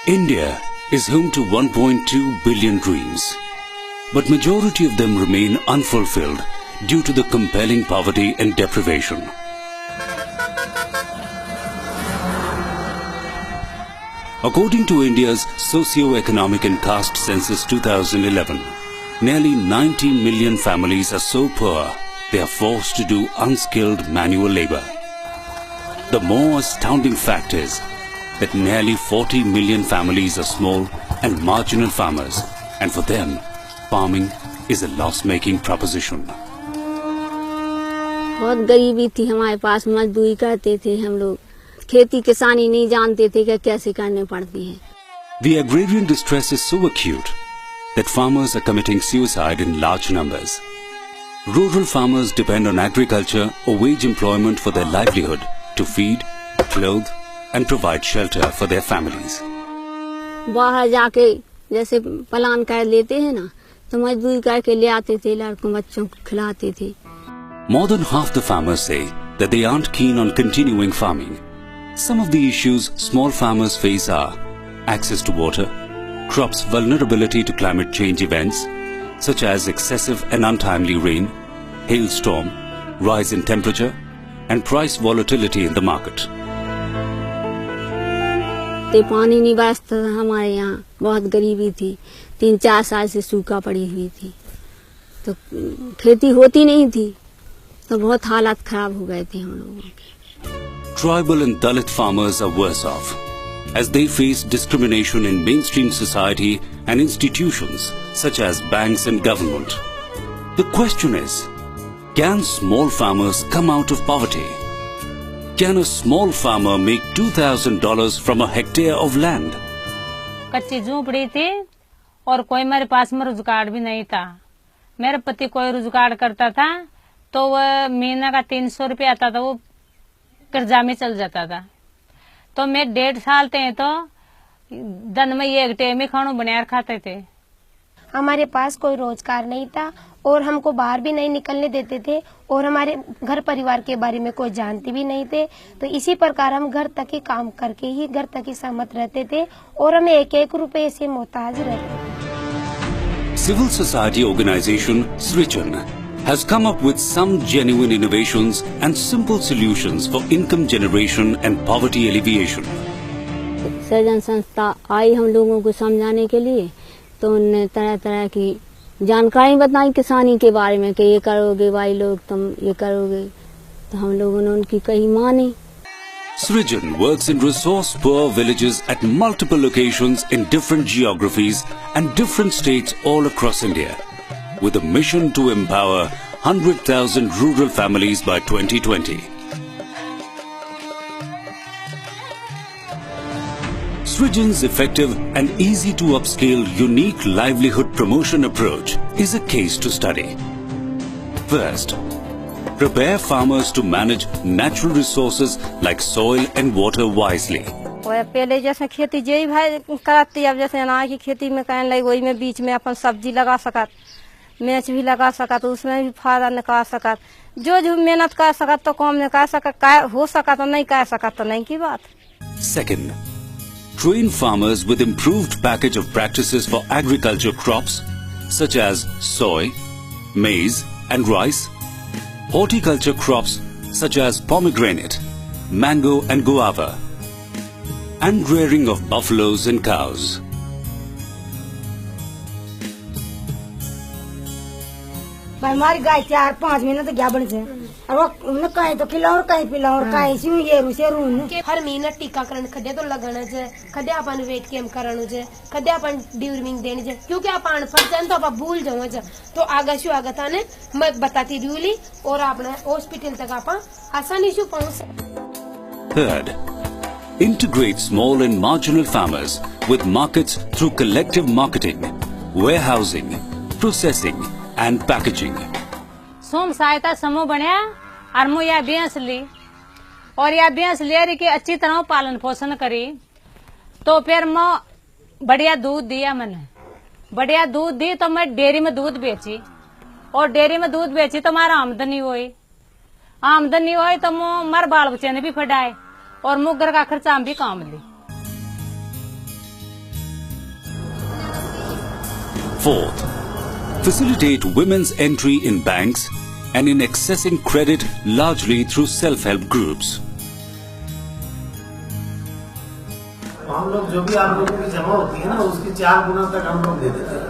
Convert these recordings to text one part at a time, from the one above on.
India is home to 1.2 billion dreams, but majority of them remain unfulfilled due to the compelling poverty and deprivation. According to India's Socio-Economic and Caste Census 2011, nearly 90 million families are so poor they are forced to do unskilled manual labor. The more astounding fact is that nearly 40 million families are small and marginal farmers, and for them, farming is a loss-making proposition. बहुत गरीबी थी हमारे पास, मजदूरी करते थे हम लोग, खेती किसानी नहीं जानते थे कि कैसे करने पड़ती है. The agrarian distress is so acute that farmers are committing suicide in large numbers. Rural farmers depend on agriculture or wage employment for their livelihood to feed, clothe, and provide shelter for their families. बाहर जाके जैसे पलान कर लेते हैं ना, तो मजदूरी करके ले आते थे, लड़कों बच्चों को खिलाते थे. More than half the farmers say that they aren't keen on continuing farming. Some of the issues small farmers face are access to water, crops' vulnerability to climate change events such as excessive and untimely rain, hailstorm, rise in temperature, and price volatility in the market. पानी नहीं बरसता था हमारे यहाँ, बहुत गरीबी थी, 3-4 साल से सूखा पड़ी हुई थी, तो खेती होती नहीं थी, तो बहुत हालात खराब हो गए थे हम लोगों के. Tribal and Dalit farmers are worse off as they face discrimination in mainstream society and institutions such as banks and government. The question is, can small farmers come out of poverty? Can a small farmer make $2,000 from a hectare of land? कच्ची झोंपड़ी थी और कोई मेरे पास में रोजगार भी नहीं था. मेरे पति कोई रोजगार करता था तो वह महीना का 300 रुपया आता था, वो कर्जा में चल जाता था. तो मैं 1.5 साल थे तो दिन में 1 टाइम में खाना बनाकर खाते थे. हमारे पास कोई रोजगार नहीं था और हमको बाहर भी नहीं निकलने देते थे और हमारे घर परिवार के बारे में कोई जानते भी नहीं थे. तो इसी प्रकार हम घर तक ही काम करके ही घर तक ही सहमत रहते थे और हमें 1-1 रुपए से मोहताज रहते. Civil society organization Srijan has come up with some genuine innovations and simple solutions for income generation and poverty alleviation. सृजन संस्था आई हम लोगों को समझाने के लिए, तो उन्होंने तरह-तरह की जानकारी बताई किसानी के बारे में कि ये करोगे भाई लोग, तुम ये करोगे, तो हम लोगों ने उनकी कही मानी. Srijan works in resource-poor villages at multiple locations in different geographies and different states all across India, with a mission to empower 100,000 rural families by 2020. Srijan's effective and easy to upscale unique livelihood promotion approach is a case to study. First, prepare farmers to manage natural resources like soil and water wisely. पहले जैसे खेती जे भाई करती, अब जैसे अनाज की खेती में कहने लगी, वही में बीच में अपन सब्जी लगा सकत, मिर्च भी लगा सकत, तो उसमें भी फायदा निकाल सकत. जो मेहनत कर सकत तो कम नहीं कर सकत, हो सकत तो नहीं कर सकत तो नहीं की बात. Second, train farmers with improved package of practices for agriculture crops such as soy, maize and rice, horticulture crops such as pomegranate, mango and guava, and rearing of buffaloes and cows. हमारी गाय 4-5 महीने तो क्या बन से, और वो कहीं तो खिलाओ कहीं पिलाओ, कहीं से ये रुसे रून. हर महीने टीकाकरण खड्डे तो लगाना चाहिए, खड्डे अपन वेट कैम्प कराना चाहिए, खड्डे अपन ड्यूरिंग देनी चाहिए, क्योंकि अपन फट जाए तो अपन भूल जाओगे, तो आगे शु आगे थाने मैं बताती रूली और अपने हॉस्पिटल तक अपन आसानी से पहुँच. Third, Integrate small and marginal farmers with markets through collective marketing, warehousing, processing and packaging. स्वयं सहायता समूह बनया और मु यह भैंस ली और यह भैंस ले रही के अच्छी तरह पालन पोषण करी तो फिर मैं बढ़िया दूध दिया मैंने बढ़िया दूध दी तो मैं डेयरी में दूध बेची और डेयरी में दूध बेची तो हमारा आमदनी हुई तो मार बाल बच्चे ने भी फटाए और मुँह घर का खर्चा भी काम ली. Fourth, facilitate women's entry in banks and in accessing credit largely through self-help groups. हम लोग जो भी आप लोगों की जमा होती है ना उसकी 4 गुना तक हम लोग दे देते हैं.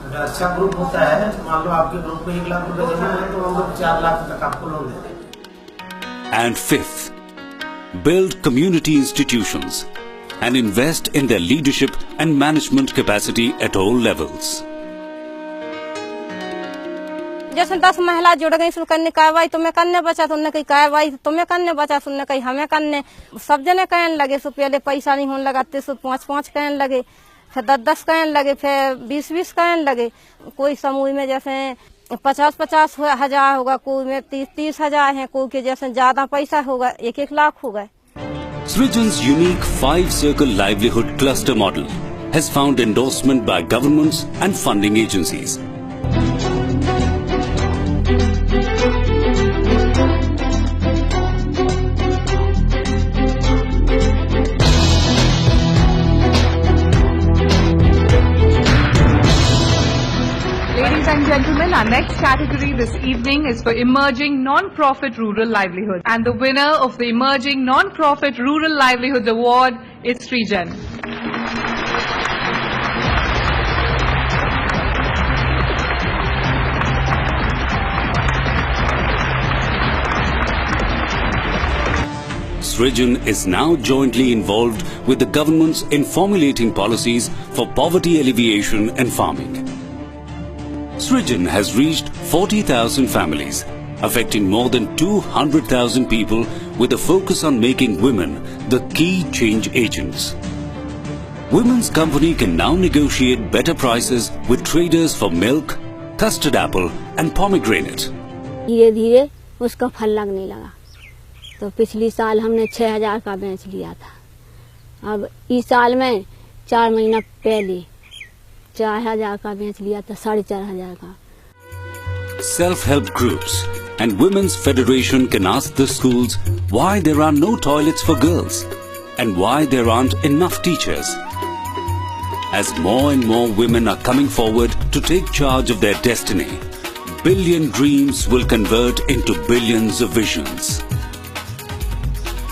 अगर अच्छा ग्रुप होता है मान लो आपके ग्रुप में 1 लाख रुपए जमा है तो हम लोग 4 लाख तक आपको लोन देते हैं. And fifth, build community institutions and invest in their leadership and management capacity at all levels. जैसे 10 महिला जुड़ गई करने कार्रवाई तुम्हें करने बचा तुमने कही कार्रवाई तुम्हें करने बचा तुमने कही हमें करने सब जने कहने लगे सो पहले पैसा नहीं होने लगाते सो 5-5 कहने लगे फिर 10-10 कहने लगे फिर 20-20 कहने लगे. कोई समूह में जैसे 50-50 हजार होगा कोई में 30-30 हजार है कोई के जैसे ज्यादा पैसा होगा 1-1 लाख होगा. Srijan's unique 5-circle livelihood cluster model has found endorsement by governments and funding agencies. Ladies and gentlemen, our next category this evening is for Emerging Non-Profit Rural Livelihood. And the winner of the Emerging Non-Profit Rural Livelihood Award is Srijan. Srijan is now jointly involved with the governments in formulating policies for poverty alleviation and farming. Srijan has reached 40,000 families, affecting more than 200,000 people with a focus on making women the key change agents. Women's Company can now negotiate better prices with traders for milk, custard apple and pomegranate. धीरे धीरे उसका फल लगने लगा तो पिछली साल हमने 6,000 का बेच लिया था. अब इस साल में 4 महीना पहले 4,000 का बेच लिया था 4,500 का. Self-help groups and Women's Federation can ask the schools why there are no toilets for girls and why there aren't enough teachers. As more and more women are coming forward to take charge of their destiny, billion dreams will convert into billions of visions.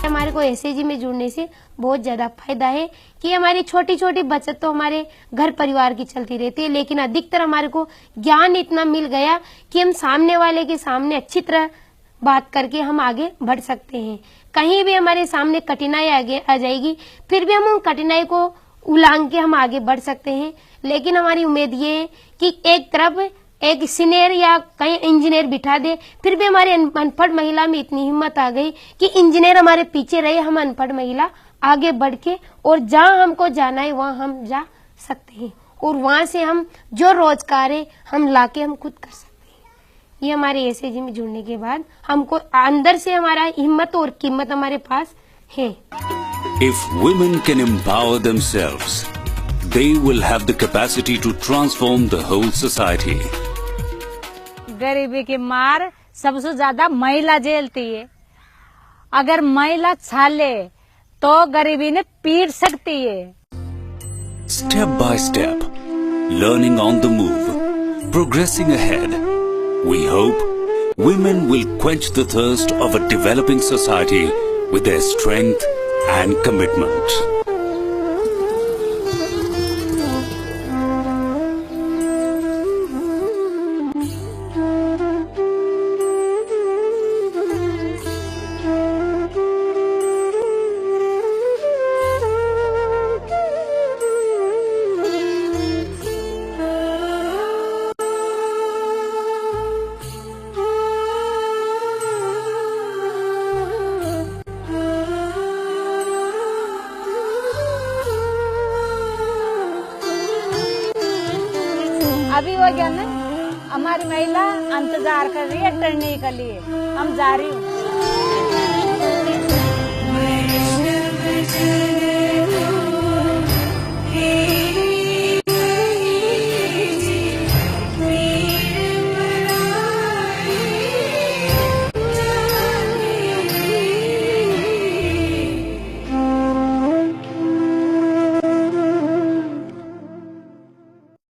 हमारे को SAG में जुड़ने से बहुत ज्यादा फायदा है कि हमारी छोटी छोटी बचत तो हमारे घर परिवार की चलती रहती है लेकिन अधिकतर हमारे को ज्ञान इतना मिल गया कि हम सामने वाले के सामने अच्छी तरह बात करके हम आगे बढ़ सकते हैं. कहीं भी हमारे सामने कठिनाई आगे आ जाएगी फिर भी हम उन कठिनाई को उलांघ के हम आगे बढ़ सकते हैं. लेकिन हमारी उम्मीद ये है कि एक तरफ एक सीनियर या कहीं इंजीनियर बिठा दे फिर भी हमारे अनपढ़ महिला में इतनी हिम्मत आ गई कि इंजीनियर हमारे पीछे रहे हम अनपढ़ महिला आगे बढ़ के और जहाँ हमको जाना है वहाँ हम जा सकते हैं और वहाँ से हम जो रोजगार है हम लाके हम खुद कर सकते हैं. ये हमारे एसएजी में जुड़ने के बाद हमको अंदर से हमारा हिम्मत और कीमत हमारे पास है. If women can empower themselves, they will have the capacity to transform the whole society. गरीबी की मार सबसे ज्यादा महिला झेलती है. अगर महिला छाले तो गरीबी ने पीट सकती है. Step by step, learning on the move, progressing ahead, we hope women will quench the thirst of a developing society with their strength and commitment. अभी हो गया ना, हमारी महिला इंतजार कर रही है ट्रेनिंग के लिए, हम जा रही हूँ।